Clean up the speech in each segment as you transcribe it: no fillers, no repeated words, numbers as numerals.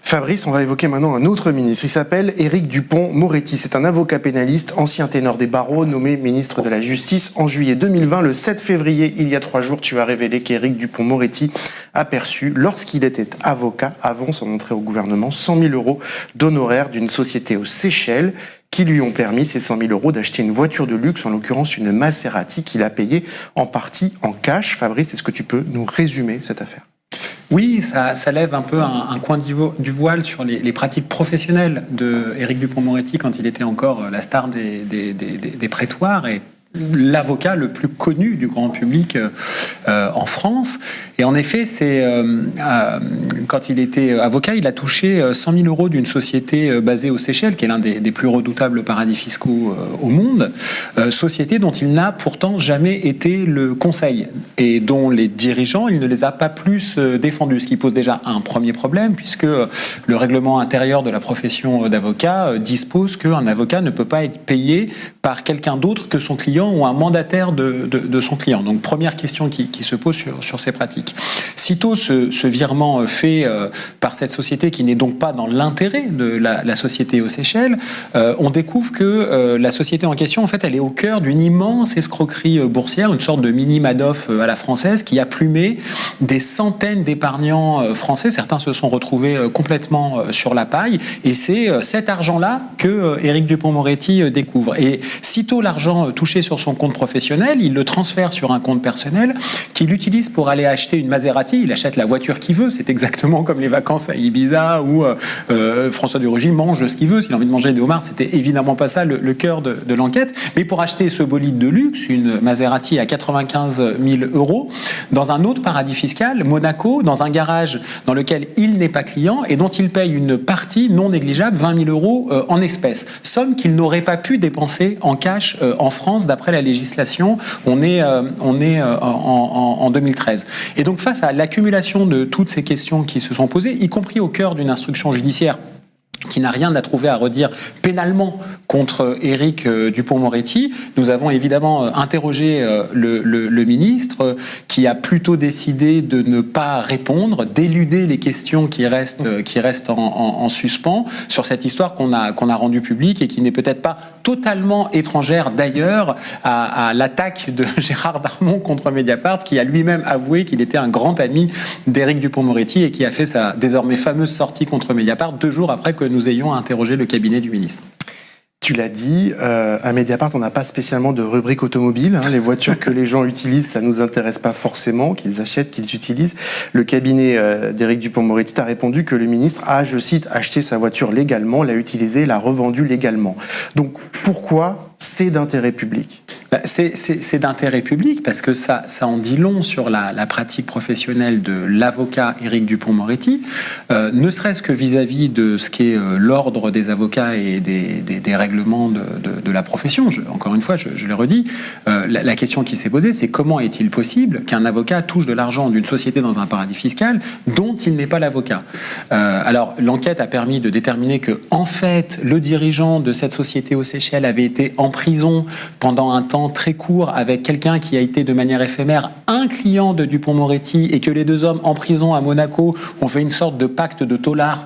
Fabrice, on va évoquer maintenant un autre ministre. Il s'appelle Éric Dupond-Moretti. C'est un avocat pénaliste, ancien ténor des barreaux, nommé ministre de la Justice en juillet 2020. Le 7 février, il y a 3 jours, tu as révélé qu'Éric Dupond-Moretti a perçu, lorsqu'il était avocat, avant son entrée au gouvernement, 100 000 € d'honoraires d'une société aux Seychelles qui lui ont permis, ces 100 000 € d'acheter une voiture de luxe, en l'occurrence une Maserati, qu'il a payée en partie en cash. Fabrice, est-ce que tu peux nous résumer cette affaire ? Oui, ça lève un peu un coin du voile sur les pratiques professionnelles de Éric Dupond-Moretti quand il était encore la star des prétoires et l'avocat le plus connu du grand public en France. Et en effet, quand il était avocat, il a touché 100 000 € d'une société basée aux Seychelles, qui est l'un des plus redoutables paradis fiscaux au monde, société dont il n'a pourtant jamais été le conseil et dont les dirigeants, il ne les a pas plus défendus, ce qui pose déjà un premier problème, puisque le règlement intérieur de la profession d'avocat dispose qu'un avocat ne peut pas être payé par quelqu'un d'autre que son client ou un mandataire de son client. Donc première question qui se pose sur ces pratiques. Sitôt ce virement fait par cette société qui n'est donc pas dans l'intérêt de la société aux Seychelles, on découvre que la société en question, en fait, elle est au cœur d'une immense escroquerie boursière, une sorte de mini Madoff à la française qui a plumé des centaines d'épargnants français. Certains se sont retrouvés complètement sur la paille et c'est cet argent-là que Éric Dupond-Moretti découvre. Et sitôt l'argent touché sur son compte professionnel, il le transfère sur un compte personnel qu'il utilise pour aller acheter une Maserati. Il achète la voiture qu'il veut. C'est exactement comme les vacances à Ibiza où François de Rugy mange ce qu'il veut. S'il a envie de manger des homards, c'était évidemment pas ça le cœur de l'enquête. Mais pour acheter ce bolide de luxe, une Maserati à 95 000 €, dans un autre paradis fiscal, Monaco, dans un garage dans lequel il n'est pas client et dont il paye une partie non négligeable, 20 000 € en espèces. Somme qu'il n'aurait pas pu dépenser en cash en France, d'après la législation. On est en 2013. Et donc, face à l'accumulation de toutes ces questions qui se sont posées, y compris au cœur d'une instruction judiciaire qui n'a rien à trouver à redire pénalement contre Éric Dupond-Moretti, nous avons évidemment interrogé le ministre qui a plutôt décidé de ne pas répondre, d'éluder les questions qui restent en suspens sur cette histoire qu'on a rendue publique et qui n'est peut-être pas totalement étrangère d'ailleurs à l'attaque de Gérard Darmon contre Mediapart, qui a lui-même avoué qu'il était un grand ami d'Éric Dupond-Moretti et qui a fait sa désormais fameuse sortie contre Mediapart 2 jours après que nous ayons interrogé le cabinet du ministre. Tu l'as dit, à Mediapart, on n'a pas spécialement de rubrique automobile. Les voitures que les gens utilisent, ça ne nous intéresse pas forcément, qu'ils achètent, qu'ils utilisent. Le cabinet d'Éric Dupond-Moretti a répondu que le ministre a, je cite, acheté sa voiture légalement, l'a utilisée, l'a revendue légalement. Donc pourquoi c'est d'intérêt public ? C'est d'intérêt public parce que ça en dit long sur la pratique professionnelle de l'avocat Éric Dupond-Moretti, ne serait-ce que vis-à-vis de ce qu'est l'ordre des avocats et des règlements de la profession. Encore une fois, je l'ai redit, la question qui s'est posée, c'est comment est-il possible qu'un avocat touche de l'argent d'une société dans un paradis fiscal dont il n'est pas l'avocat ? Alors, l'enquête a permis de déterminer que, en fait, le dirigeant de cette société aux Seychelles avait été en prison pendant un temps très court avec quelqu'un qui a été de manière éphémère un client de Dupond-Moretti et que les 2 hommes en prison à Monaco ont fait une sorte de pacte de taulards,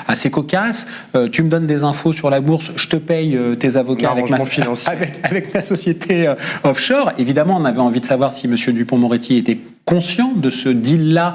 assez cocasse. Tu me donnes des infos sur la bourse, je te paye tes avocats avec ma société offshore. Évidemment, on avait envie de savoir si M. Dupond-Moretti était conscient de ce deal-là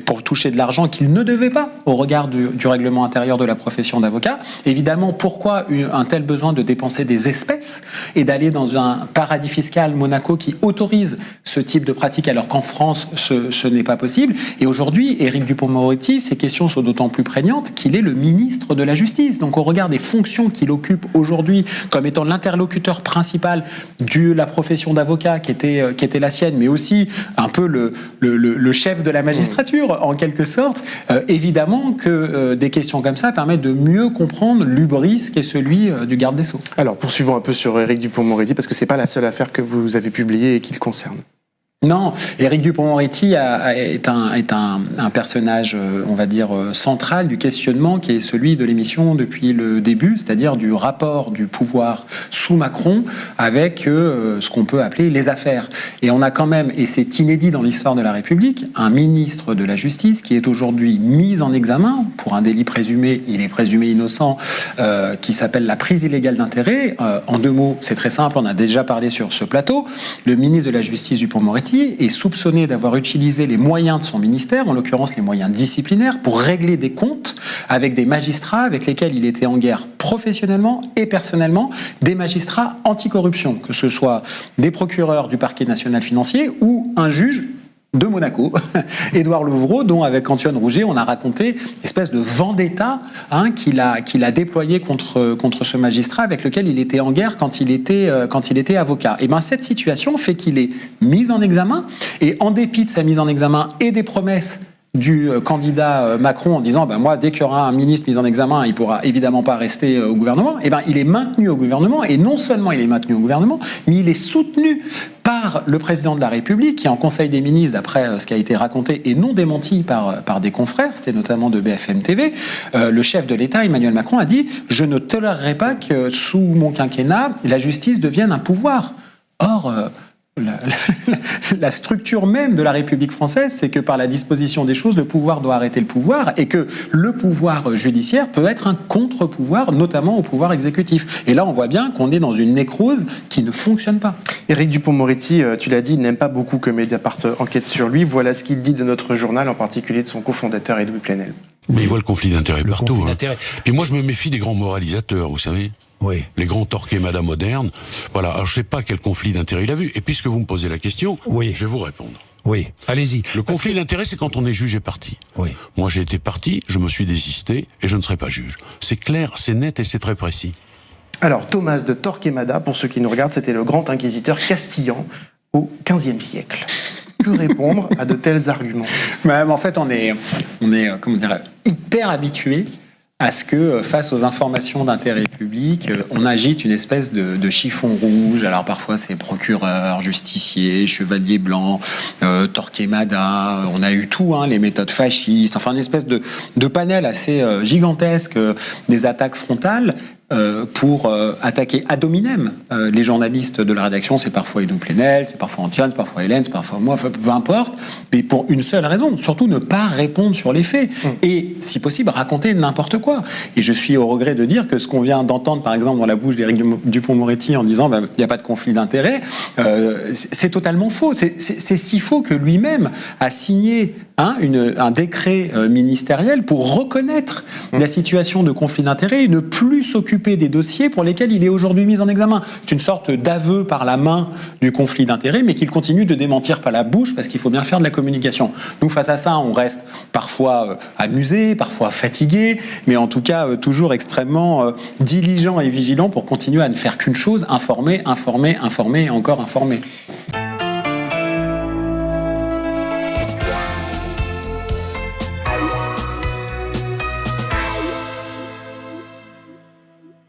pour toucher de l'argent qu'il ne devait pas au regard du règlement intérieur de la profession d'avocat. Évidemment, pourquoi un tel besoin de dépenser des espèces et d'aller dans un paradis fiscal, Monaco, qui autorise ce type de pratique alors qu'en France, ce n'est pas possible. Et aujourd'hui, Éric Dupond-Moretti, ces questions sont d'autant plus prégnantes qu'il est le ministre de la Justice. Donc au regard des fonctions qu'il occupe aujourd'hui comme étant l'interlocuteur principal de la profession d'avocat qui était la sienne, mais aussi un peu le chef de la magistrature, en quelque sorte, évidemment que des questions comme ça permettent de mieux comprendre l'hubris qui est celui du garde des Sceaux. Alors, poursuivons un peu sur Éric Dupond-Moretti, parce que c'est pas la seule affaire que vous avez publiée et qui le concerne. Non, Éric Dupond-Moretti est un personnage, on va dire, central du questionnement qui est celui de l'émission depuis le début, c'est-à-dire du rapport du pouvoir sous Macron avec ce qu'on peut appeler les affaires. Et on a quand même, et c'est inédit dans l'histoire de la République, un ministre de la Justice qui est aujourd'hui mis en examen pour un délit présumé, il est présumé innocent, qui s'appelle la prise illégale d'intérêt. En 2 mots, c'est très simple, on a déjà parlé sur ce plateau. Le ministre de la Justice Dupond-Moretti est soupçonné d'avoir utilisé les moyens de son ministère, en l'occurrence les moyens disciplinaires, pour régler des comptes avec des magistrats avec lesquels il était en guerre professionnellement et personnellement, des magistrats anticorruption, que ce soit des procureurs du parquet national financier ou un juge de Monaco, Édouard Louvreau, dont avec Antoine Rouget, on a raconté l'espèce de vendetta qu'il a déployé contre ce magistrat avec lequel il était en guerre quand il était avocat. Et bien cette situation fait qu'il est mis en examen, et en dépit de sa mise en examen et des promesses du candidat Macron en disant moi, dès qu'il y aura un ministre mis en examen, il pourra évidemment pas rester au gouvernement, et il est maintenu au gouvernement, et non seulement il est maintenu au gouvernement, mais il est soutenu par le président de la République, qui en Conseil des ministres, d'après ce qui a été raconté et non démenti par des confrères, c'était notamment de BFM TV, le chef de l'État, Emmanuel Macron, a dit « Je ne tolérerai pas que sous mon quinquennat, la justice devienne un pouvoir ». Or, la structure même de la République française, c'est que par la disposition des choses, le pouvoir doit arrêter le pouvoir, et que le pouvoir judiciaire peut être un contre-pouvoir, notamment au pouvoir exécutif. Et là, on voit bien qu'on est dans une nécrose qui ne fonctionne pas. Éric Dupond-Moretti, tu l'as dit, il n'aime pas beaucoup que Mediapart enquête sur lui. Voilà ce qu'il dit de notre journal, en particulier de son cofondateur Edoui Plenel. Mais il voit le conflit d'intérêts partout. Et moi, je me méfie des grands moralisateurs, vous savez. Oui. Les grands Torquemada modernes. Voilà. Alors, je sais pas quel conflit d'intérêts il a vu. Et puisque vous me posez la question, je vais vous répondre. Oui. Allez-y. Le conflit d'intérêts, c'est quand on est juge et partie. Oui. Moi, j'ai été partie, je me suis désisté, et je ne serai pas juge. C'est clair, c'est net et c'est très précis. Alors, Thomas de Torquemada, pour ceux qui nous regardent, c'était le grand inquisiteur castillan au XVe siècle. Que répondre à de tels arguments ? En fait, on est comment dire, hyper habitué à ce que, face aux informations d'intérêt public, on agite une espèce de chiffon rouge. Alors parfois c'est procureur, justicier, chevalier blanc, Torquemada, on a eu tout, les méthodes fascistes, enfin une espèce de panel assez gigantesque des attaques frontales. Pour attaquer ad hominem les journalistes de la rédaction. C'est parfois Edoui Plenel, c'est parfois Antoine, c'est parfois Hélène, c'est parfois moi, peu importe, mais pour une seule raison, surtout ne pas répondre sur les faits et, si possible, raconter n'importe quoi. Et je suis au regret de dire que ce qu'on vient d'entendre, par exemple, dans la bouche d'Éric Dupond-Moretti en disant il n'y a pas de conflit d'intérêts, c'est totalement faux. C'est si faux que lui-même a signé un décret ministériel pour reconnaître la situation de conflit d'intérêts et ne plus s'occuper des dossiers pour lesquels il est aujourd'hui mis en examen. C'est une sorte d'aveu par la main du conflit d'intérêts, mais qu'il continue de démentir par la bouche, parce qu'il faut bien faire de la communication. Nous, face à ça, on reste parfois amusé, parfois fatigué, mais en tout cas toujours extrêmement diligent et vigilant pour continuer à ne faire qu'une chose, informer, informer, informer et encore informer.